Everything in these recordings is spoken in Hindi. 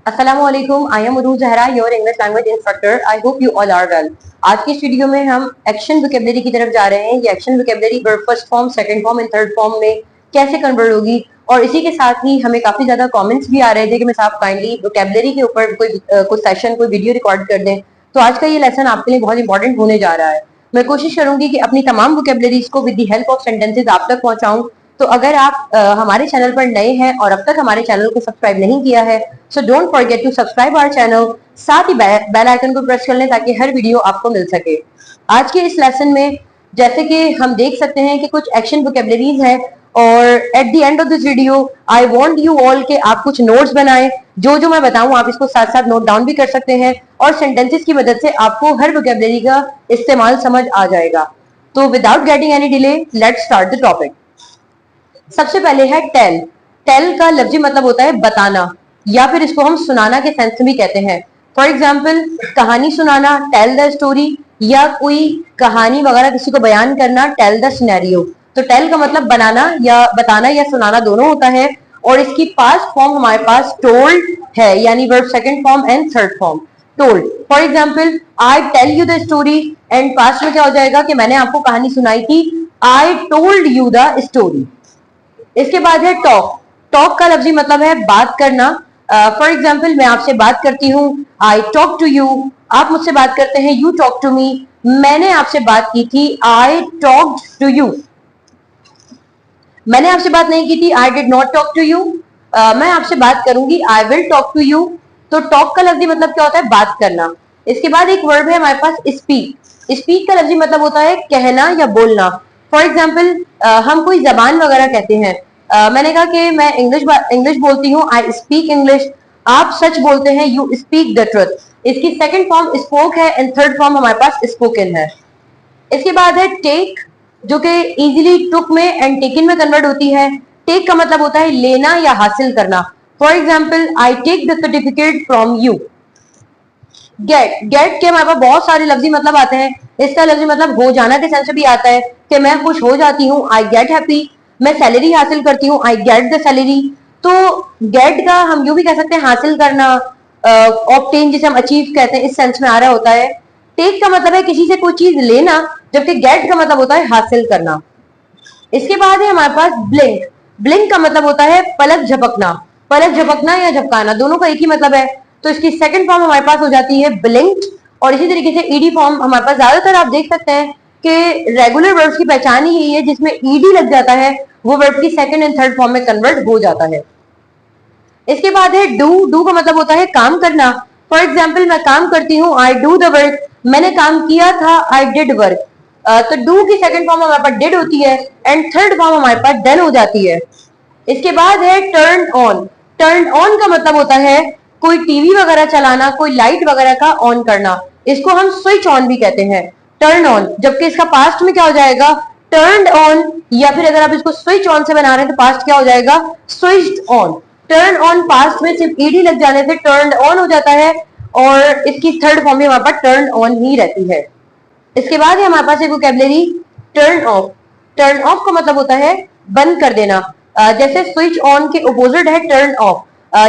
अस्सलाम वालेकुम, I am Uru Zahra, your English language instructor. I hope you all are well. आज की इस वीडियो में हम एक्शन वोकैबुलरी की तरफ जा रहे हैं। ये action vocabulary verb first form, second form and third form में कैसे कन्वर्ट होगी, और इसी के साथ ही हमें काफी ज्यादा कमेंट्स भी आ रहे थे कि मैं साहब काइंडली वोकैबुलरी के ऊपर कोई सेशन, कोई वीडियो रिकॉर्ड कर दें। तो आज का ये लेसन आपके लिए बहुत इंपॉर्टेंट होने जा रहा है। मैं कोशिश करूंगी कि अपनी तमाम वोकैबुलरीज को with the help of sentences आप तक पहुंचाऊं। तो अगर आप हमारे चैनल पर नए हैं और अब तक हमारे चैनल को सब्सक्राइब नहीं किया है, so don't forget to subscribe our channel. साथ ही बेल आइकन को प्रेस कर लें ताकि हर वीडियो आपको मिल सके। आज के इस लेसन में जैसे कि हम देख सकते हैं कि कुछ एक्शन वोकैबुलरीज हैं, और at the end of this video I want you all के आप कुछ नोट्स बनाएं। जो जो मैं बताऊं आप इसको साथ साथ नोट डाउन भी कर सकते हैं, और सेंटेंसेस की मदद से आपको हर वोकैबुलरी का इस्तेमाल समझ आ जाएगा। तो without getting any delay, let's start the topic. सबसे पहले है टेल। टेल का लफ्जी मतलब होता है बताना, या फिर इसको हम सुनाना के सेंस में भी कहते हैं। फॉर एग्जाम्पल, कहानी सुनाना, टेल द स्टोरी, या कोई कहानी वगैरह किसी को बयान करना, टेल द सिनेरियो। तो टेल का मतलब बनाना या बताना या सुनाना दोनों होता है, और इसकी पास्ट फॉर्म हमारे पास टोल्ड है, यानी verb second form and third form. Told, for example, I tell you the story, and past में क्या हो जाएगा कि मैंने आपको कहानी सुनाई थी, I told you the story. इसके बाद है टॉक। टॉक का लफ्जी मतलब है बात करना। फॉर एग्जाम्पल, मैं आपसे बात करती हूँ, आई टॉक टू यू। आप मुझसे बात करते हैं, यू टॉक टू मी। मैंने आपसे बात की थी, आई टॉक्ड टू यू। मैंने आपसे बात नहीं की थी, I did not talk to you. मैं आपसे बात करूंगी, I will talk to you. तो टॉक का लफ्जी मतलब क्या होता है, बात करना। इसके बाद एक वर्ब है हमारे पास, स्पीक। स्पीक का लफ्जी मतलब होता है कहना या बोलना। फॉर एग्जाम्पल, हम कोई जबान वगैरह कहते हैं। मैंने कहा कि मैं इंग्लिश बोलती हूँ, आई स्पीक इंग्लिश। आप सच बोलते हैं, यू स्पीक द ट्रुथ। इसकी सेकंड फॉर्म स्पोक है, एंड थर्ड फॉर्म हमारे पास स्पोकन है। इसके बाद है टेक, जो कि इजीली टुक में एंड टेकन में कन्वर्ट होती है। टेक का मतलब होता है लेना या हासिल करना। For example, I take the certificate from you. Get, get के हमारे पास बहुत सारे लफ्जी मतलब आते हैं। इसका लफ्जी मतलब हो जाना के सेंस में भी आता है कि मैं खुश हो जाती हूँ, आई गेट हैप्पी। मैं सैलरी हासिल करती हूँ, आई गेट द सैलरी। तो गेट का हम यूं भी कह सकते हैं हासिल करना, ऑब्टेन जिसे हम अचीव कहते हैं, इस सेंस में आ रहा होता है। टेक का मतलब है किसी से कोई चीज लेना, जबकि गेट का मतलब होता है हासिल करना। इसके बाद है हमारे पास ब्लिंक। ब्लिंक का मतलब होता है पलक झपकना। पलक झपकना या झपकाना दोनों का एक ही मतलब है। तो इसकी सेकंड फॉर्म हमारे पास हो जाती है ब्लिंक्ड। और इसी तरीके से ईडी फॉर्म हमारे पास ज्यादातर आप देख सकते हैं कि रेगुलर वर्ब्स की पहचान ही यही है, जिसमें ईडी लग जाता है वो वर्ब की सेकंड एंड थर्ड फॉर्म में कन्वर्ट हो जाता है। इसके बाद है डू। डू का मतलब होता है काम करना। फॉर एग्जाम्पल, मैं काम करती हूँ, आई डू द वर्क। मैंने काम किया था, आई डिड वर्क। तो डू की सेकंड फॉर्म हमारे पास डिड होती है, एंड थर्ड फॉर्म हमारे पास डन हो जाती है। इसके बाद है टर्न ऑन। टर्न ऑन का मतलब होता है कोई टीवी वगैरह चलाना, कोई लाइट वगैरह का ऑन करना। इसको हम स्विच ऑन भी कहते हैं, टर्न ऑन। जबकि इसका पास्ट में क्या हो जाएगा, टर्न ऑन। या फिर अगर आप इसको स्विच ऑन से बना रहे हैं तो पास्ट क्या हो जाएगा, switched on. Turn on past में सिर्फ ईडी लग जाने से टर्न ऑन हो जाता है, और इसकी थर्ड फॉर्म में हमारे पास टर्न ऑन ही रहती है। इसके बाद है हमारे पास एक vocabulary, turn off. Turn off का मतलब होता है बंद कर देना। जैसे स्विच ऑन के अपोजिट है टर्न ऑफ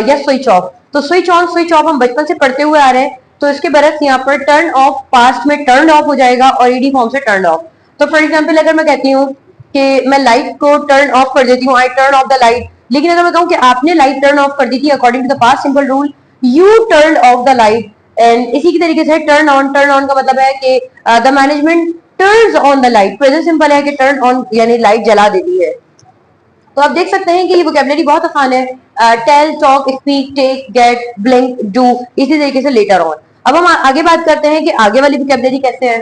या स्विच ऑफ। तो स्विच ऑन स्विच ऑफ हम बचपन से पढ़ते हुए आ रहे हैं, तो इसके बरस यहाँ पर टर्न ऑफ पास्ट में टर्न ऑफ हो जाएगा, और ईडी फॉर्म से टर्न ऑफ। तो फॉर एग्जाम्पल, अगर मैं कहती हूँ कि मैं लाइट को टर्न ऑफ कर देती हूँ, I turn off the light. लेकिन अगर मैं कहूँ कि आपने लाइट टर्न ऑफ कर दी थी, according to the past simple rule, you turn off the light. And इसी की तरीके से टर्न ऑन। टर्न ऑन का मतलब है कि the management turns on the light. Present simple है कि टर्न ऑन यानी लाइट जला देती है। तो आप देख सकते हैं कि ये वोकैबुलरी बहुत आसान है। Tell, talk, speak, take, get, blink, do, इसी तरीके से लेटर ऑन। अब हम आगे बात करते हैं कि आगे वाली वोकैबुलरी कैसे है।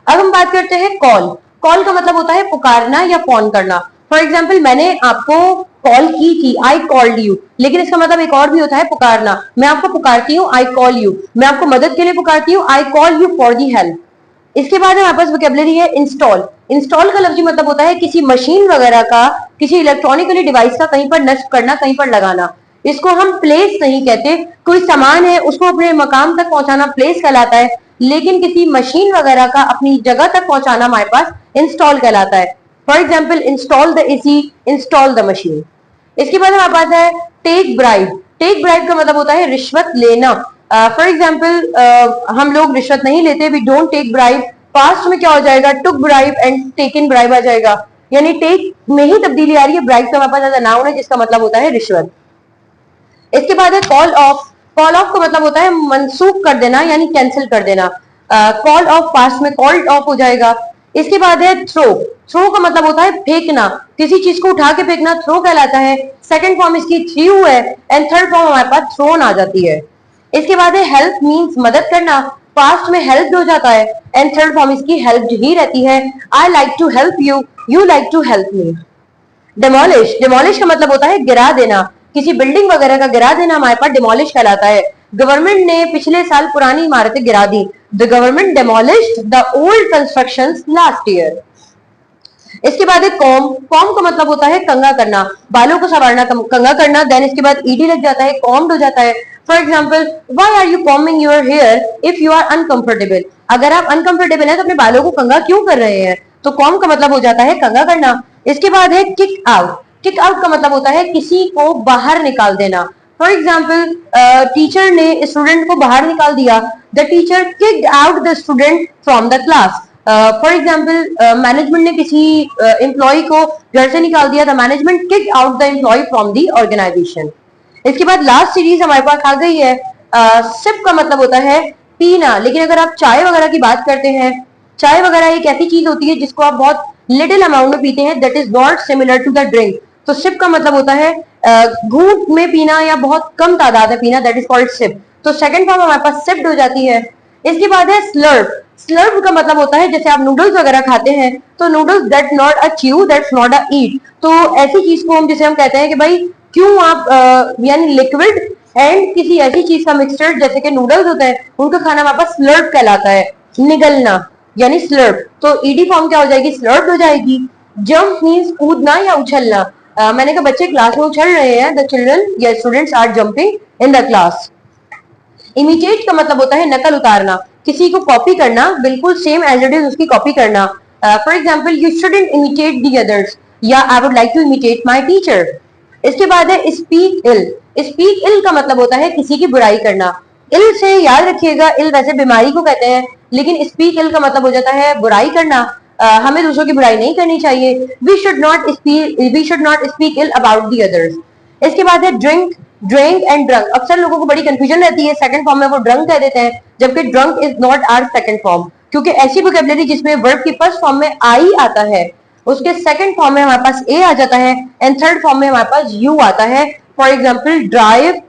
अब हम बात करते हैं कॉल। कॉल का मतलब होता है पुकारना या फोन करना। फॉर एग्जाम्पल, मैंने आपको कॉल की थी, आई कॉल्ड यू। लेकिन इसका मतलब एक और भी होता है पुकारना। मैं आपको पुकारती हूँ, आई कॉल यू। मैं आपको मदद के लिए पुकारती हूँ, I call you for the help. इसके बाद हमारे पास वोकैबुलरी है इंस्टॉल। इंस्टॉल का लफ्जी मतलब होता है किसी मशीन वगैरह का, किसी इलेक्ट्रॉनिकली डिवाइस का कहीं पर नस्ब करना, कहीं पर लगाना। इसको हम प्लेस नहीं कहते। कोई सामान है उसको अपने मकाम तक पहुंचाना प्लेस कहलाता है, लेकिन किसी मशीन वगैरह का अपनी जगह तक पहुंचाना हमारे पास इंस्टॉल कहलाता है। For example, install the AC, install the machine. इसके बाद हमारे पास है टेक ब्राइब। टेक ब्राइब का मतलब होता है रिश्वत लेना। फॉर एग्जाम्पल हम लोग रिश्वत नहीं लेते, we don't take bribe. Past में क्या हो जाएगा, took bribe and taken bribe आ जाएगा, यानी टेक में ही तब्दीली आ रही है, ब्राइब का हमारे पास नाउन है जिसका मतलब होता है रिश्वत। इसके बाद है कॉल ऑफ। कॉल ऑफ का मतलब होता है मंसूख कर देना यानी कैंसिल कर देना। कॉल ऑफ पास्ट में कॉल्ड ऑफ हो जाएगा। इसके बाद है थ्रो। थ्रो का मतलब होता है फेंकना, किसी चीज को उठा के फेंकना थ्रो कहलाता है। सेकंड फॉर्म इसकी थ्रू है एंड थर्ड फॉर्म हमारे पास थ्रोन आ जाती है। इसके बाद है हेल्प मींस मदद करना, पास्ट में हेल्प हो जाता है एंड थर्ड फॉर्म इसकी हेल्प ही रहती है। I like to help you, you like to help me. Demolish. Demolish का मतलब होता है गिरा देना, किसी बिल्डिंग वगैरह का गिरा देना हमारे पास डिमोलिश कहलाता है। गवर्नमेंट ने पिछले साल पुरानी इमारतें गिरा दी, the government demolished the old constructions last year. इसके बाद है कॉम। कॉम का मतलब होता है कंगा करना, बालों को संवारना, कंगा करना। देन इसके बाद ईडी लग जाता है, कॉम्ड हो जाता है। For example, why are you combing your hair if you are uncomfortable. अगर आप अनकंफर्टेबल है तो अपने बालों को कंगा क्यों कर रहे हैं, तो कॉम का मतलब हो जाता है कंगा करना। इसके बाद है किक आउट। किक आउट का मतलब होता है किसी को बाहर निकाल देना। फॉर एग्जाम्पल, टीचर ने स्टूडेंट को बाहर निकाल दिया, the teacher kicked out the student from the class. For example, management ने किसी एम्प्लॉय को घर से निकाल दिया, the management kicked out the employee from the organisation. इसके बाद लास्ट सीरीज हमारे पास आ गई है, सिप का मतलब होता है पीना। लेकिन अगर आप चाय वगैरह की बात करते हैं, चाय वगैरह एक ऐसी चीज होती है जिसको आप बहुत लिटिल अमाउंट में पीते हैं, that is not similar to the drink. तो सिप का मतलब होता है घूंट में पीना या बहुत कम तादाद में पीना, दैट इज कॉल्ड सिप। तो सेकंड फॉर्म हमारे पास सिप्ड हो जाती है। इसके बाद है स्लर्प। स्लर्प का मतलब होता है जैसे आप नूडल्स वगैरह खाते हैं, तो noodles that not a chew, that's not a eat. तो ऐसी चीज को हम, जैसे हम कहते हैं कि भाई क्यों आप यानी लिक्विड एंड किसी ऐसी चीज का मिक्सचर जैसे कि नूडल्स होता है, उनका खाना हमारे पास स्लर्प कहलाता है, निगलना यानी स्लर्प। तो ईडी फॉर्म क्या हो जाएगी, स्लर्प हो जाएगी। जंप मीन्स कूदना या उछलना। मैंने कहा बच्चे क्लास में उछल रहे हैं, द चिल्ड्रन या students are jumping in the class. Imitate का मतलब होता है नकल उतारना, किसी को कॉपी करना, बिल्कुल सेम एज इट इज उसकी कॉपी करना। For example, you shouldn't imitate the others, या I would like to imitate my teacher. इसके बाद है स्पीक इल। स्पीक इल का मतलब होता है किसी की बुराई करना। इल से याद रखिएगा, इल वैसे बीमारी को कहते हैं, लेकिन स्पीक इल का मतलब हो जाता है बुराई करना। हमें दूसरों की बुराई नहीं करनी चाहिए। We should not speak ill about the others. इसके बाद है ड्रिंक। ड्रिंक एंड ड्रंक, अक्सर लोगों को बड़ी कंफ्यूजन रहती है, सेकंड फॉर्म में वो ड्रंक कह देते हैं, जबकि drunk is not our second form, क्योंकि ऐसी वोकैबुलरी जिसमें वर्ब की फर्स्ट फॉर्म में आई आता है, उसके सेकंड फॉर्म में हमारे पास ए आ जाता है एंड थर्ड फॉर्म में हमारे पास यू आता है। For example, drive,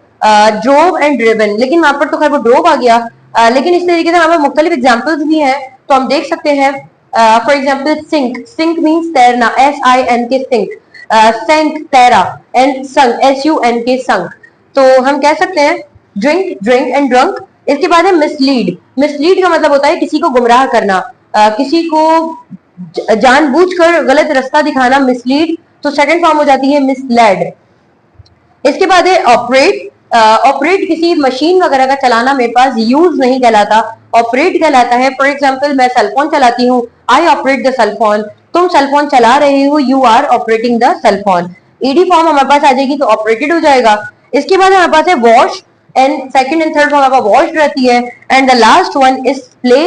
drove and driven, लेकिन वहां पर तो खैर वो ड्रोव आ गया। लेकिन इस तरीके से हमारे पास मुख्तलिफ एग्जाम्पल्स भी हैं, तो हम देख सकते हैं। For example, sink. Sink means तैरना, SIN के सिंक। संक तैरा, एंड संक SUN के संक। तो हम कह सकते हैं ड्रिंक, ड्रिंक एंड ड्रंक। इसके बाद है मिसलीड। मिसलीड का मतलब होता है किसी को गुमराह करना, किसी को जानबूझकर गलत रास्ता दिखाना, मिसलीड। तो सेकंड फॉर्म हो जाती है मिसलेड। इसके बाद है ऑपरेट। ऑपरेट किसी मशीन वगैरह का चलाना मेरे पास यूज नहीं कहलाता, ऑपरेट कहलाता है। फॉर एग्जाम्पल, मैं सेलफोन चलाती हूँ, आई ऑपरेट द सेलफोन। तुम सेलफोन चला रहे हो, you are operating the cellphone. ED form हमारे पास आ जाएगी तो ऑपरेटेड हो जाएगा। इसके बाद हमारे पास है wash, and second and third form हमारे पास वॉश रहती है, and the last one is play,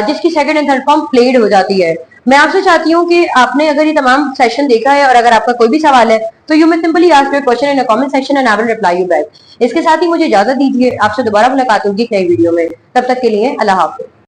जिसकी second and third form played हो जाती है। मैं आपसे चाहती हूँ कि आपने अगर ये तमाम सेशन देखा है और अगर आपका कोई भी सवाल है तो you may simply ask your question in the comment section and I will reply you back. इसके साथ ही मुझे इजाजत दीजिए, आपसे दोबारा मुलाकात होगी नई वीडियो में, तब तक के लिए अल्लाह हाफिज।